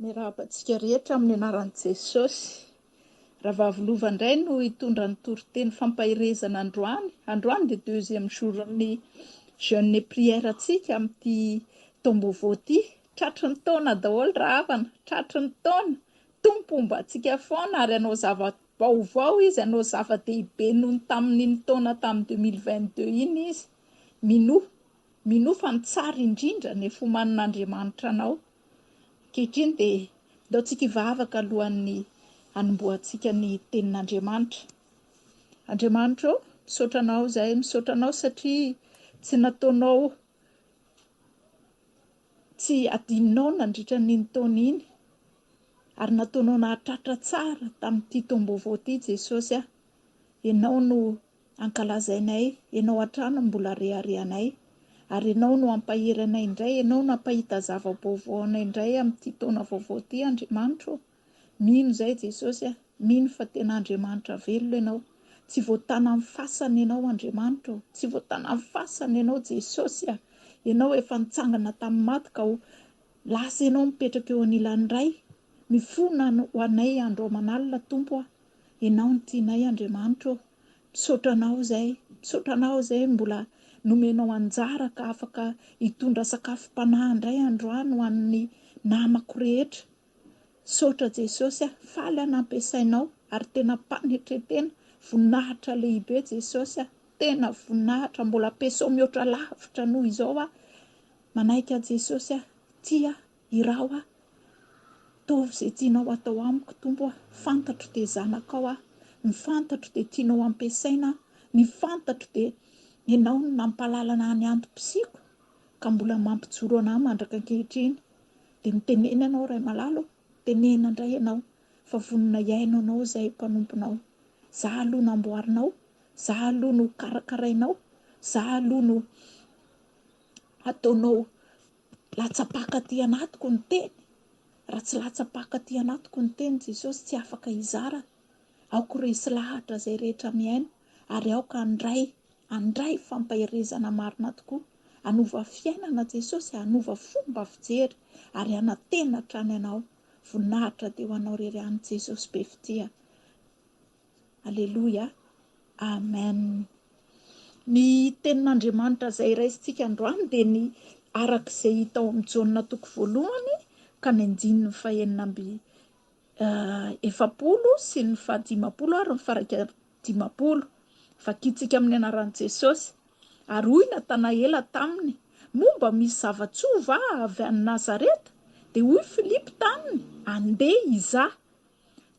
Mirahabantsika rehetra amin'ny anaran'i Jesosy. Ravavlova indray no hitondra ny toriteny fampahirezana androany dia deuxième journée jeûne et prière antsika amin'ity taom-baovao ity. Tratry ny taona daholo rahavana, tratry ny taona tompomba antsika foana ary anao zava-baovao izy, anao zava-dehibe noho ny tamin'iny taona tamin'ny 2022 iny izy. Mino fa ny tsara indrindra ny fomanin'Andriamanitra anao. Kehitriny dia ndaontsika hivavaka alohan'ny hanombohantsika ny tenin'Andriamanitra. Andriamanitra, misaotra anao zahay, misaotra anao satria tsy nataonao, tsy adininao nandritra n'iny taona iny, ary nataonao nahatratra tsara tamin'ity taom-baovao ity Jesosy. Ianao no ankalazainay, ianao hatrany mbola reharehanay, ary ianao no ampahiranay indray, ianao no ampahita zava-baovao anay indray amin'ity taona vaovao ity Andriamanitra. Mino zay Jesosy, mino fa tena Andriamanitra velona ianao. Tsy voatana amin'ny fasana ianao Andriamanitra, tsy voatana amin'ny fasana ianao Jesosy. Ianao efa nitsangana tamin'ny maty ka lasa ianao mipetraka eo anilan'ny ray, mifona ho anay andro aman'alina Tompo. Ianao no tianay Andriamanitra. Misaotra anao zay mbola nomenao anjara ka afaka hitondra sakafom-panahy indray androany ho an'ny namako rehetra. Misaotra Jesosy, faly anampiasainao ary tena mpanetretena, voninahitra lehibe Jesosy, tena voninahitra, mbola ampiasao mihoatra lavitra noho izao manaiky Jesosy, tia irao tovy izay tianao atao amiko Tompo. Fantatro dia zanakao, ny fantatro dia tianao ampiasaina, ny fantatro dia ianao no nampalalana ny antom-pisiako ka mbola mampijoro anahy mandraka ankehitriny. Dia mitenena ianao ray malalo, tenena indray ianao fa vonona iainao anao izay mpanomponao. Zaho aloha namboarinao, zaho aloha no karakarainao, zaho aloha no ataonao latsapaka aty anatiko ny teny. Raha tsy latsapaka aty anatiko ny teny Jesosy, tsy afaka hizara. Aoko resy lahatra izay rehetra miaina, ary aoka andray fampahirezana marina tokoa. Anova fiainana Jesosy, anova fomba fijery, ary anatena hatrany ianao. Voninahitra dia ho anao rery ihany Jesosy be fitia. Alleluia, amen. Ny tenin'Andriamanitra izay raisintsika androany dia ny arak'izay hita ao amin'ny Jauna toko voalohany ka ny 9:7 sy ny 10 ary ny faraika 10. Vakitsika amin'ny anaran'i Jesosy. Ary hoy Natanaela taminy, momba misy zava-tsova avy any Nazareta. Dia hoy Filipo taminy, andeha izaha.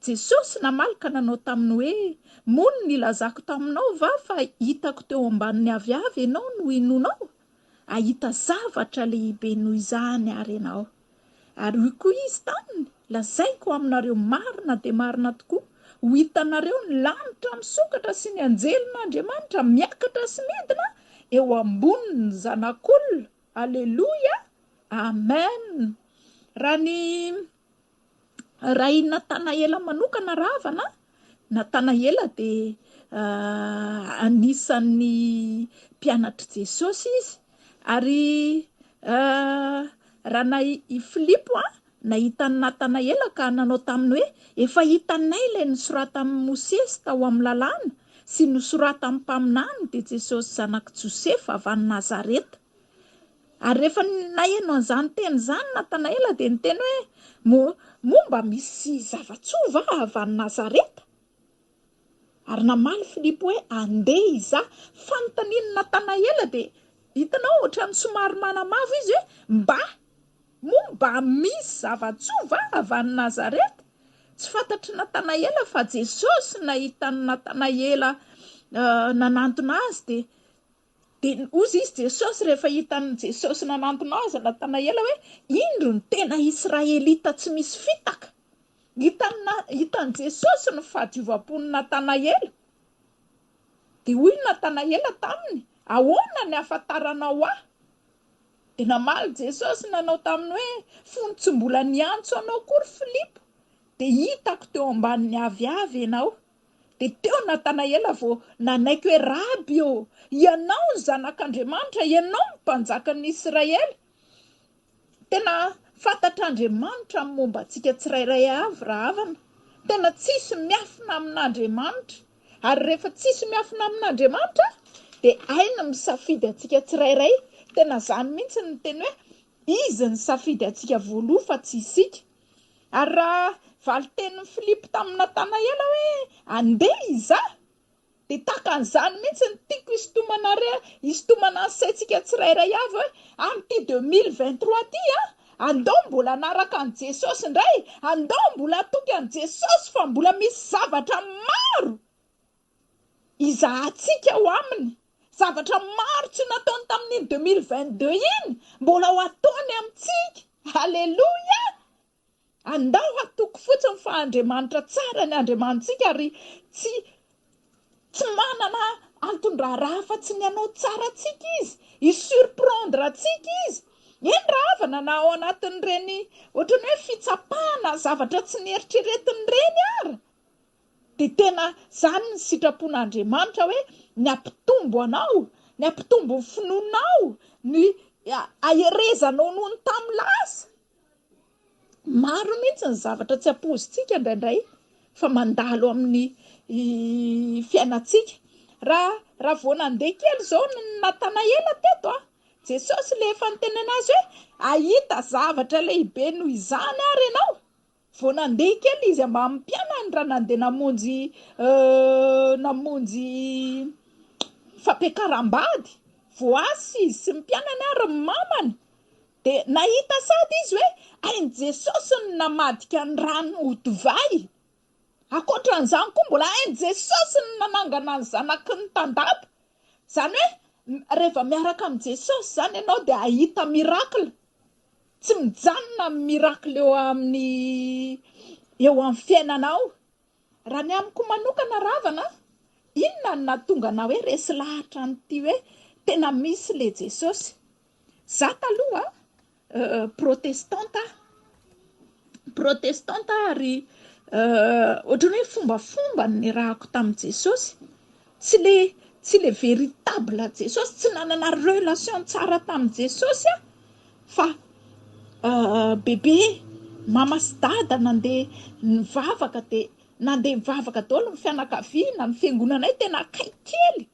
Jesosy namalaka nanao taminy hoe, mono ny lazako taminao va fa hitako teo ambanin'ny aviavy ianao no inonao? Ahita zavatra lehibe noho izany ary ianao. Ary hoy koa izy taminy, lazaiko aminareo marina dia marina tokoa, ho hitanareo ny lanitra misokatra sy ny anjelin'Andriamanitra miakatra sy midina eo ambonin'ny zanak'olona. Alleluia, amen. Raha i Natanaela manokana ravana, Natanaela dia anisan'ny mpianatra Jesosy izy. Ary raha i Filipo nahita ny Natanaela ka nanao taminy hoe efa hitanay ilay nisorata amin'ny Mosesy tao amin'ny lalàna sy nosorata amin'ny mpaminany dia Jesosy zanak'i Josefa avy any Nazareta. Ary rehefa naheno an'izany teny izany Natanaela dia niteny hoe momba misy zava-tsova avy any Nazareta. Ary namaly Filipo hoe andeha izaho. Fanontaniany Natanaela dia hitanao ohatran'ny somary manamavo izy hoe momba misy zava-tsova avy any Nazareta. Tsy fantatry Natanaela fa Jesosy nahitan'ny Natanaela nanantona azy dia ozy izy Jesosy rehefa hitan'ny Jesosy nanantona azy Natanaela hoe indro ny tena Israelita tsy misy fitaka. Hitan'ny Jesosy ny fahadiovam-pon'ny Natanaela. Dia hoy Natanaela taminy, ahoana ny ahafantaranao aho? Dia namaly Jesosy nanao taminy hoe fony tsy mbola niantso anao kory Filipo, dia hitako teo ambanin'ny aviavy ianao. Dia teo Natanaela vao nanaiky hoe Raby ianao ny zanak'Andriamanitra, ianao ny mpanjakan'ny Israely. Tena fantatr'Andriamanitra amin'ny momba antsika tsirairay avy raha havana. Tena tsisy miafina amin'Andriamanitra. Ary rehefa tsisy miafina amin'Andriamanitra dia aina misafidy antsika tsirairay. Tena izany mihitsy ny teny hoe izy ny safidy antsika voaloha fa tsy isika. Ary raha valitenin'ny Filipo tamin'ny Natanaela hoe andeha izaho, dia takan'izany mihitsy ny tiako hisintomana ny saintsika tsirairay avy hoe amin'ity 2023 ty andao mbola naraka an' Jesosy indray, andao mbola atoky an' Jesosy fa mbola misy zavatra maro izahantsika ho aminy. Zavatra maro tsy nataony tamin'ny 2022 iny mbola ho ataony amintsika. Halleluja! Andao atoky fotsiny fa Andriamanitra tsara ny Andriamanitsika ary tsy manana antondràha fa tsy ny anao tsara antsika izy, i-surprendre antsika izy. Eny raha havana na ao anatin'ireny ohatrany hoe fitsapahana zavatra tsy nieritreretiny ireny ary. Dia tena izany ny sitrapon'Andriamanitra hoe ny ampitombo anao, ny ampitombo ny finoanao, ny aherezanao noho ny tamin'ny lasa. Maro mihitsy ny zavatra tsy ampozintsika indraindray fa mandalo amin'ny fiainantsika. Raha vao nandeha kely izao ny Natanaela teto Jesosy le efa nitenena azy hoe ahita zavatra lehibe noho izany ary ianao. Vao nandeha kely izy mba ampianany raha nandeha namonjy fampiakaram-bady. Vao asy izy sy mpianany ary ny mamany. Dia nahita sady izy hoe ain' Jesosy ny namadika ny rano ho divay. Ankoatran'izany koa mbola ain' Jesosy ny nanangana ny zanaky ny tandapa. Izany hoe rehefa miaraka amin'ny Jesosy izany ianao dia ahita mirakla. Tsy mijanona amin'ny mirakla eo amin'ny fiainanao. Raha ny amiko manokana ravana, inona no nahatonga anao hoe resy lahatra an'ity hoe tena misy le Jesosy? Za taloha protestanta ary ohatrany hoe fombafomba ny rahako tamin'i Jesosy. Tsy le véritable Jesosy, tsy nanana relation tsara tamin'i Jesosy fa bebe mama sy dada nandeha nivavaka dia nandeha mivavaka daholo ny fianakaviana, ny fiangonanay tena akaiky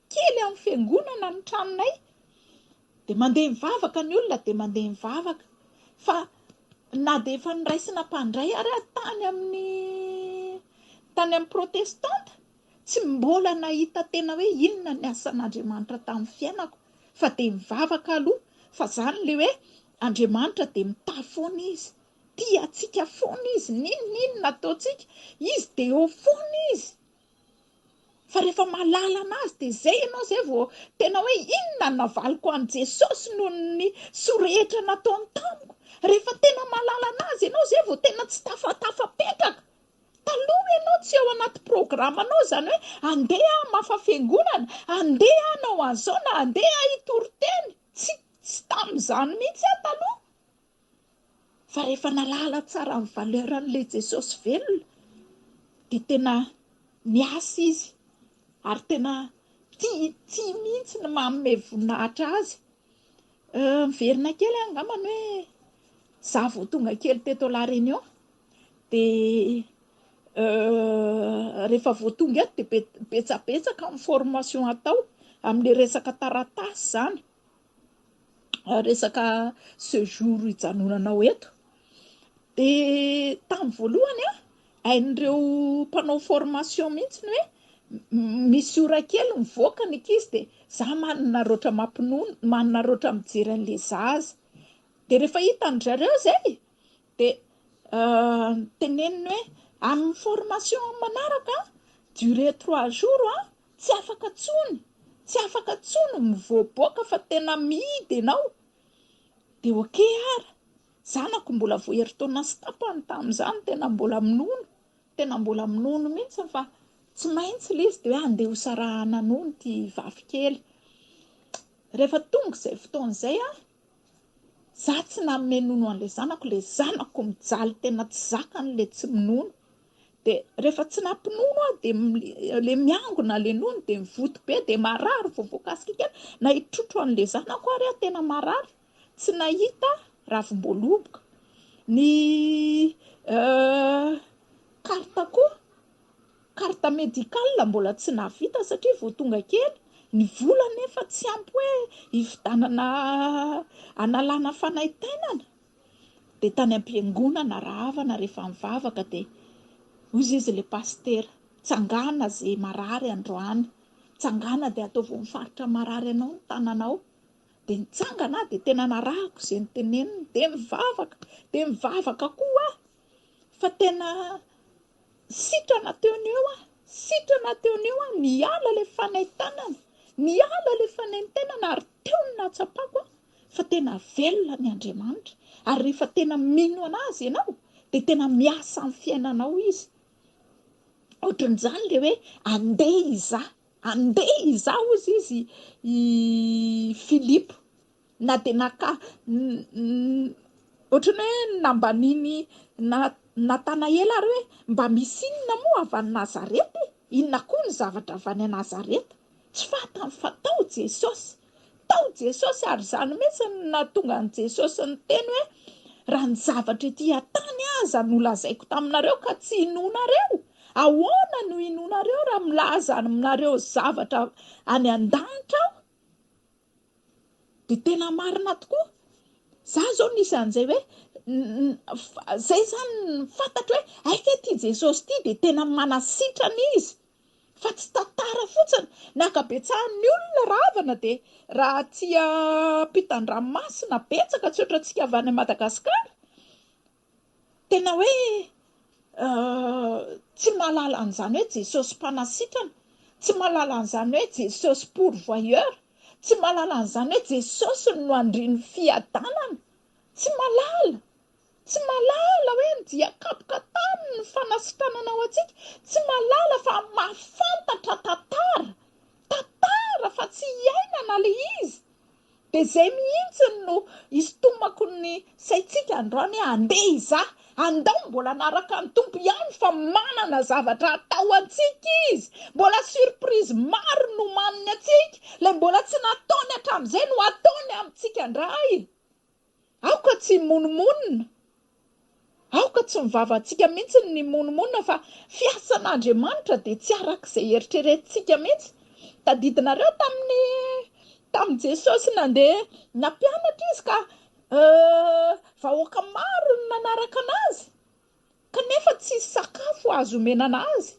kely amin'ny fiangonana ny tranonay. Dia mandeha mivavaka ny olona dia mandeha mivavaka fa na dia efa niraisina mpandray ary tany amin'ny protestanta tsy mbola nahita tena hoe inona ny asan'Andriamanitra tamin'ny fiainako fa dia mivavaka aloha. Fa izany le hoe Andriamanitra dia mitahy foana izy, tia atsika foana izy, ninona nataontsika izy dia eo foana izy. Fa rehefa mahalala anazy dia zay ianao zay vao tena hoe inona no navaliko an' Jesosy noho ny sorehetra nataony tamiko. Rehefa tena mahalala anazy ianao zay vao tena tsy tafatafapetraka. Taloha ianao tsy ao anaty programanao izany hoe andeha mafa fiangonana, andeha hanao an'izao na andeha hitory-teny. Tsy tamin'izany mihitsy taloha. Fa rehefa nalala tsara ny valeran'le Jesosy velona dia tena niasa izy ary tena tia mihitsy ny manome voninahitra azy. Miverina kely angambany hoe za vao tonga kely teto La Réunion de rehefa vao tonga eto de betsabetsaka amin'ny formation atao amin'le resaka taratasy zany, resaka séjour ijanonanao eto. De tamin'ny voalohany hain'ireo mpanao formation mihitsy ny hoe misy ora kely mivoaka ny ankizy de za manana roatra mampinono, manana roatra mijery an'le zaza. De rehefa hitan-jareo zay de teneniny hoe amin'ny formation manaraka durée 3 jours tsy afaka tsony mivoaboaka fa tena mihidy ianao. De ok ara, zanako mbola voaheritaona sy tapany tamin'izany, tena mbola minono mihitsy fa tsy maintsy le izy de hoe andeha ho sarahana nono ty vavy kely. Rehefa tonga zay fotoan'izay za tsy nanome nono an'le zanako, le zanako mijaly tena tsy zakany le tsy minono. De rehefa tsy nampinono de le miangona le nono de mivoto be de marary vovoakasika kely, na hitrotro an'le zanako ary tena marary, tsy nahita ravim-boaloboka. Ny carte médicale mbola tsy navita satria vao tonga kely, ny vola nefa tsy ampy hoe hividanana analana fanaitainana. De tany am-piangonana rahavana rehefa mivavaka de hozy izy le pasteur, tsangana zay marary androany, tsangana de ataovy mifaritra marary anao ny tananao. De nitsangana de tena narahako zay noteneniny de mivavaka koa fa tena sitrana teo neo niala le fanaitainana ary teo ny natsapako fa tena velona ny Andriamanitra. Ary rehefa tena mino anazy ianao de tena miasa amin'ny fiainanao izy. Ohatran'izany le hoe andeha izaho hozy izy Philippe na de ohatrany hoe nambaniny natana ela ary hoe mba misy inona moa avy any Nazareta, inona koa ny zavatra avy any Nazareta, tsy fantany fa tao Jesosy ary zany mihitsy nahatonga an Jesosy ny teny hoe raha ny zavatra ety atany aza no lazaiko taminareo ka tsy inonareo, ahoana no inonareo raha milaza aminareo zavatra any an-danitra aho. De tena marina tokoa. Za zao nisy an'izay hoe zay zany fantatra hoe aika ty Jesosy ty de tena manasitrana izy fa tsy tantara fotsiny. Ny ankabetsahan'ny olona rahavana de raha tia mpitan-dranomasina betsaka tsy ohatrantsika avy any Madagasikara, tena hoe tsy mahalala an'izany hoe Jesosy mpanasitrana, tsy mahalala an'izany hoe Jesosy pourvoyeur, tsy mahalala an'izany hoe Jesosy no andriny fiadanana, tsy malala hoe dia kapoka tany ny fanasitrananao atsika, tsy malala fa mahafantatra tantara fa tsy iainana le izy. De zay mihitsy no isintomako ny saitsika androany andeha izaho, andao mbola naraka ny tompo ihany fa manana zavatra atao antsika izy, mbola surprise maro no maniny atsika, le mbola tsy nataony hatramin'izay no ataony amintsika indray. Aoka tsy monomonina, aoka tsy mivavantsika mihitsy ny monomonina fa fiasan'Andriamanitra de tsy arak'izay eritreretintsika mihitsy. Tadidinareo tamin'ny Jesosy nandeha nampianatra izy ka vahoaka maro no nanaraka anazy kanefa tsy sakafo azo omenana azy.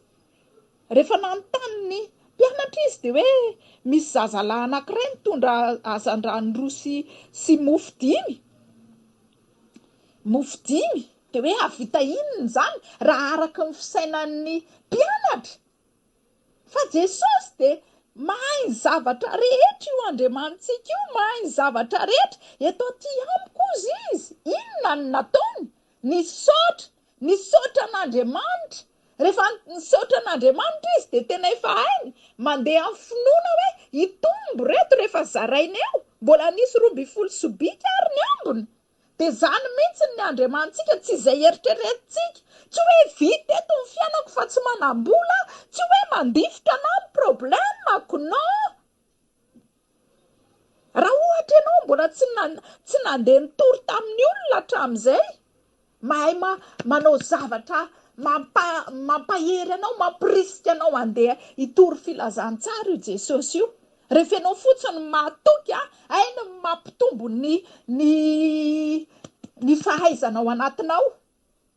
Rehefa nanontany mpianatra izy de hoe misy zazalahy anankiray mitondra hazan-drano roa sy mofo dimy de hoe avita inona zany raha araka ny fisainan'ny mpianatra. Fa Jesosy de mahay ny zavatra rehetra io Andriamanitsika io, mahay ny zavatra rehetra. Eto aty amiko izy inona no nataony? Nisaotra an'Andriamanitra. Rehefa nisaotra an'Andriamanitra izy de tena efa hainy mandeha amin'ny finoana hoe hitombo reto rehefa zarainy eo, mbola nisy 12 sobika ary ny ambiny. De zany mihitsy ny Andriamanitsika, tsy izay eritreretintsika, tsy hoe vita eto ny fiainako fa tsy manam-bola, tsy hoe mandifitra na ny problèmako, non. raha ohatra ianao mbola tsy nandeha nitory tamin'ny olona hatramin'izay, mahay manao zavatra mampahery anao, mampirisika anao andeha hitory filazantsara io Jesosy io. Rehefa ianao fotsiny matoky aina mampitombo ny fahaizanao anatinao.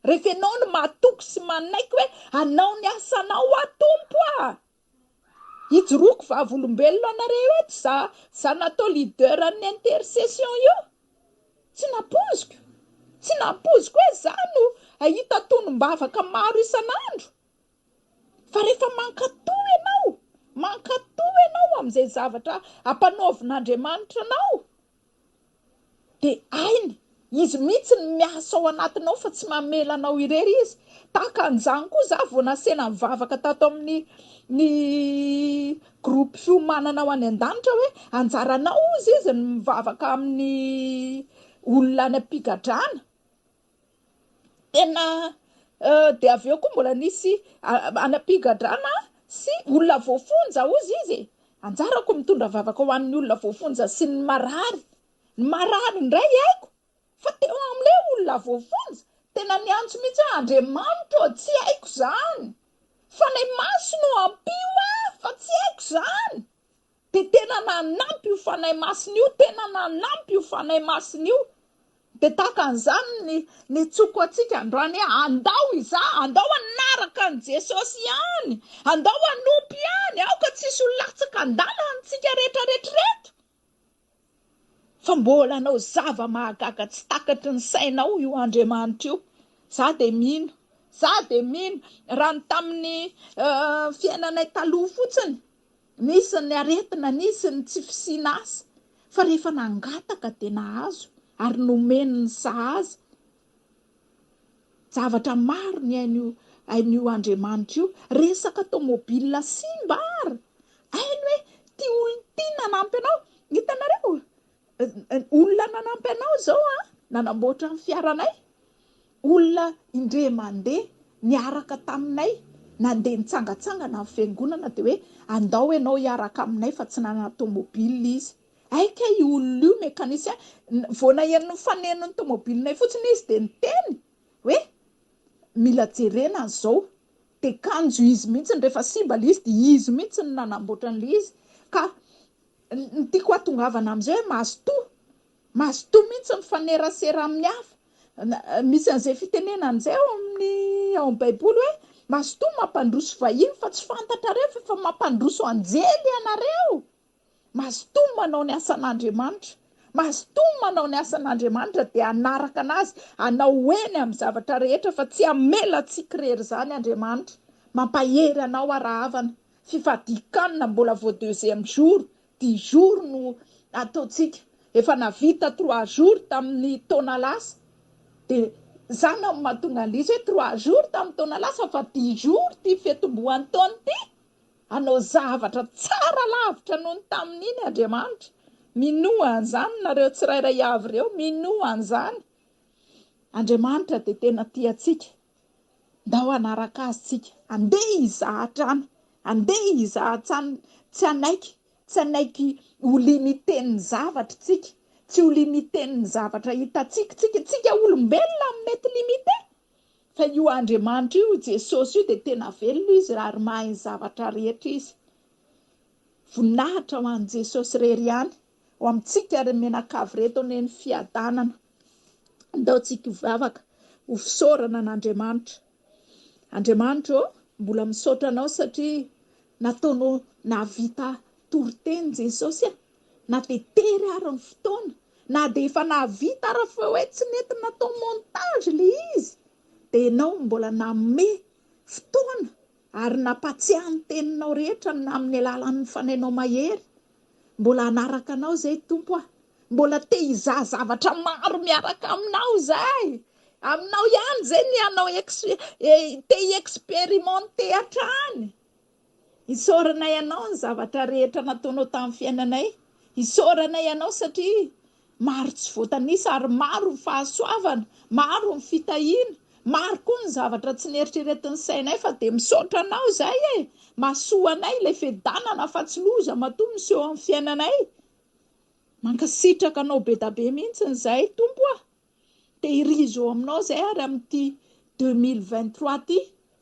Rehefa ianao no matoky sy manaiky hoe anao ny asanao Tompo hijoroako vavolombelona anareo eto za natao leader amin'ny intercession io. Tsy napoziko hoe za no ahita tonombavaka maro isan'andro. Fa rehefa mankatoy ianao amin'izay zavatra ampanaovin'Andriamanitra anao, de ainy izy mihitsy ny miasa ao anatinao fa tsy mamela anao irery izy. Tahaka an'izany koa za vao nasena mivavaka tato amin'ny groupe fiomanana ao any An-danitra hoe anjaranao izy ny mivavaka amin'ny olona any ampigadrana. Tena de avy eo koa mbola nisy any ampigadrana sy olona voafonja ozy izy anjarako mitondra vavaka ho an'ny olona voafonja sy ny marary indray haiko, fa teo amin'ilay olona voafonja tena niantso mihitsy Andriamanitra tsy haiko zany, fanay maso no ampio fa tsy haiko zany. De tena nanampy io fanay masiny io, de tahaka an'izany ny tsoko atsika androany andao anaraka an Jesosy ihany, andao anompy ihany, aoka tsisy olatsaka andalantsika rehetrarehetra. Fa mbola anao zava mahagaga tsy takatry ny sainao io Andriamanitra io. Za de mino raha ny tamin'ny fiainanay taloha fotsiny nisy ny aretina, nisy ny tsy fisiana asa, fa rehefa nangataka de nahazo ary nomeny ny sahaza. Zavatra maro ny ain'io Andriamanitra io. Resaka tomobile simba ary hainy hoe ty olona ty nanampy anao. Hitanareo olona nanampy anao zao nanamboatra ny fiaranay, olona indre mandeha niaraka taminay, nandeha nitsangatsangana amin'ny fiangonana de hoe andao ianao hiaraka aminay fa tsy nanana tomobile izy. Aika io olona io mekanisien vao nahenony fanenony tomobilinay fotsiny izy de niteny hoe mila jerena zao, de kanjo izy mihitsy rehefa simba le izy de izy mihitsy ny nanamboatra an'le izy. Ka ny tiako atongavana amin'izay hoe mazotoa mihitsy ny fanerasera amin'ny hafa. Misy an'izay fitenenan'izay ao amin'ny baiboly hoe mazotoa mampandroso vahiny fa tsy fantatrareo fa mampandroso anjely ianareo. Mazotoa manao ny asan'Andriamanitra de anaraka anazy, anao eny amin'ny zavatra rehetra fa tsy amelatsika rery zany Andriamanitra. Mampahery anao arahavana. Fifadia-kanina mbola vao 2e jour, 10 jours no ataotsika. Efa navita 3 jours tamin'ny taona lasa. De zana mahatonga an'izy hoe 3 jours tamin'ny taona lasa fa 10 jours ty fetombohan'ny taona ty. Anao zavatra tsara lavitra noho ny tamin'iny Andriamanitra. Minoa an'izany nareo tsirairay avy reo, minoa an'izany. Andriamanitra de tena tiatsika. Ndao anaraka azy tsika. Andeha hizahatra any, tsy anaiky ho limiten'ny zavatra tsika, tsy ho limiten'ny zavatra hitatsika olombelona mety limite. Fa io Andriamanitra io Jesosy io de tena velona izy raha ary mahay zavatra rehetra izy. Voninahitra ho an'i Jesosy rery ihany, ho amintsika ary menakavy reto ny fiadanana. Ndao tsika hivavaka ho fisaorana an'Andriamanitra. Andriamanitra mbola misaotra anao satria nataonao navita toriteny Jesosy na de tery ary ny fotoana, na de efa navita ary fa hoe tsy nety natao montage le izy, de ianao mbola nanome fotoana ary nampatsiahy ny teninao rehetra amin'ny alalan'ny fanainao mahery. Mbola anaraka anao zay Tompo mbola te hizaha zavatra maro miaraka aminao zay. Aminao ihany zay ny anao te expérimenter hatrany. Isaoranay ianao ny zavatra rehetra nataonao tamin'ny fiainanay. Isaoranay ianao satria maro tsy voatanisa ary maro ny fahasoavana, maro ny fitahiana, maro koa ny zavatra tsy nieritreretin'ny sainay fa de misaotra anao zay mahasoa anay ilay fiadanana fa tsy loza matoa miseho amin'ny fiainanay. mankasitraka anao be da be mihitsy zay tompo a. Te hirizo aminao zay ary amin'ity 2023 ty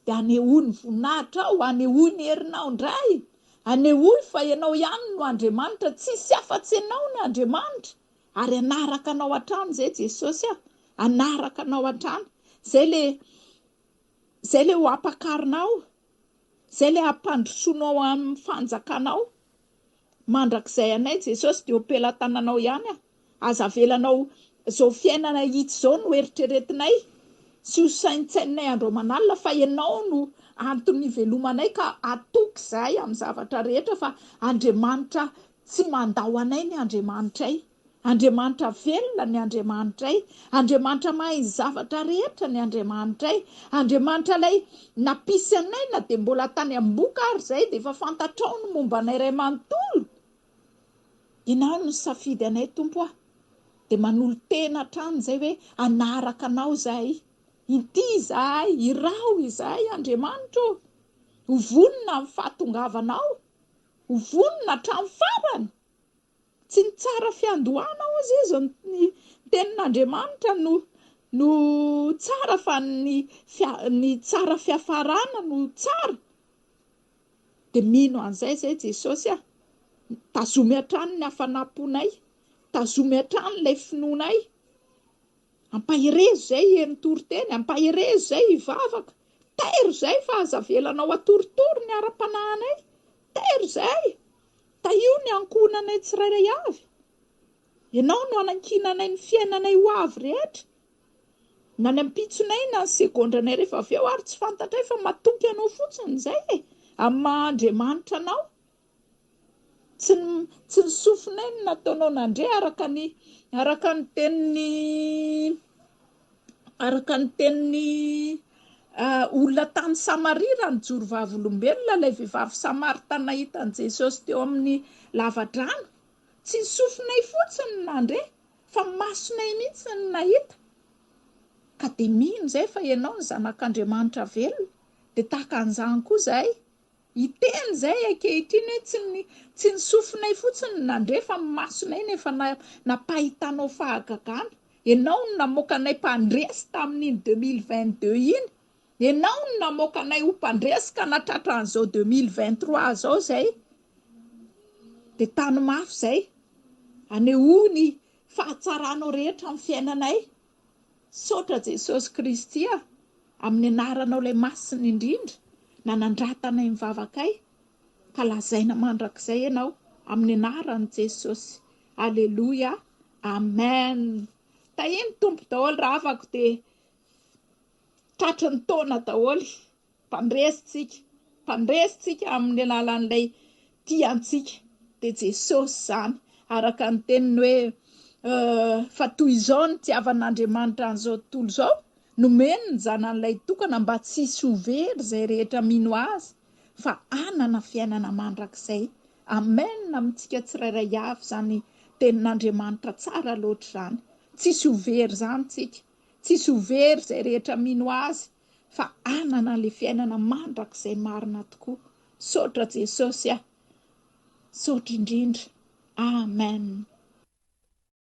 de anehoy ny voninahitra ao, anehoy ny herinao ndray, anehoy fa ianao ihany no Andriamanitra, tsisy afa-tsy ianao ny Andriamanitra, ary anaraka anao hatrany zay Jesosy a, anaraka anao hatrany. Zay le ho apakarinao, zay le ampandrosoanao amin'ny fanjakanao. Mandrakizay anay Jesosy de ompelatananao ihany a, aza velanao zao fiainana hitsy zao no eritreretinay, sy ho saintsainay andro aman'alina fa ianao no antony ivelomanay ka atoky zahay amin'ny zavatra rehetra, fa Andriamanitra tsy mandao anay ny Andriamanitray, Andriamanitra velona ny Andriamanitray, Andriamanitra mahay zavatra rehetra ny Andriamanitray, Andriamanitra lay napisy anay na de mbola tany am-boka ary zay de efa fantatrao ny momba anay ray manontolo. Ianao no safidy anay tompo a, de manolo tena hatrany zay hoe anaraka anao zahay, ity zahay, irao izahay Andriamanitra, ho vonona amin'ny fahatongavanao, ho vonona hatramin'ny farany. Tsy ny tsara fiandohanao azy izy ny tenin'Andriamanitra no tsara, fa ny tsara fiafarana no tsara. De mino an'izay zay Jesosy a, tazomy hatrany ny hafanamponay, tazomy hatrany ilay finoanay, ampahirezo zay herintoroteny, ampahirezo zay hivavaka, tairo zay fa aza velanao atoritory ny ara-panahinay, tairo zay, taio ny ankonanay tsirairay avy, ianao no anankinanay ny fiainanay ho avy rehetra, na ny ampitsonay na ny segondranay rehefa avy eo ary tsy fantatray fa matoky anao fotsiny zay e, amin'ny maha-Andriamanitra anao. Tsy ny sofinay no nataonao nandre araka ny tenin'ny olona tany Samaria raha ny joro vavolombelona, ilay vehivavy Samarita nahitan'i Jesosy teo amin'ny lavadrano. Tsy ny sofinay fotsiny nandre, fa masonay mihitsy ny nahita. Ka de mino zay fa ianao ny zanak'Andriamanitra velona, de tahaka an'izany koa zay iteny zay ankehitriny hoe tsy ny sofinay fotsiny nandre, fa masonay nefa nampahitanao fahagagana. Ianao no namoaka anay mpandresy tamin'iny 2022 iny, ianao no namoaka anay ho mpandresy ka natratra an'izao 2023 zao zay. De tany mafy zay, anehoy ny fahatsaranao rehetra amin'ny fiainanay. Saotra Jesosy Kristy a, amin'ny anaranao ilay masina indrindra, na nandratanay mivavakay, ka lazaina mandrakizay ianao amin'ny anaran'i Jesosy. Alleluia, amen. Tahiny tompo daholo raha afaka de tratry ny taona daholo, mpandresitsika amin'ny alalan'ilay tiantsika, de Jesosy zany, araka ny teniny hoe fa toy izao ny tiavan'Andriamanitra an'izao tontolo zao, nomeny ny zanan'ilay tokana mba tsy hisy ho very zay rehetra mino azy, fa anana fiainana mandrakizay. Amen amintsika tsirairay avy zany tenin'Andriamanitra tsara loatra zany. Tsisy ho very zany tsika, tsisy ho very zay rehetra mino azy, fa anana le fiainana mandrakizay marina tokoa. Saotra Jesosy a, saotra indrindra. Amen.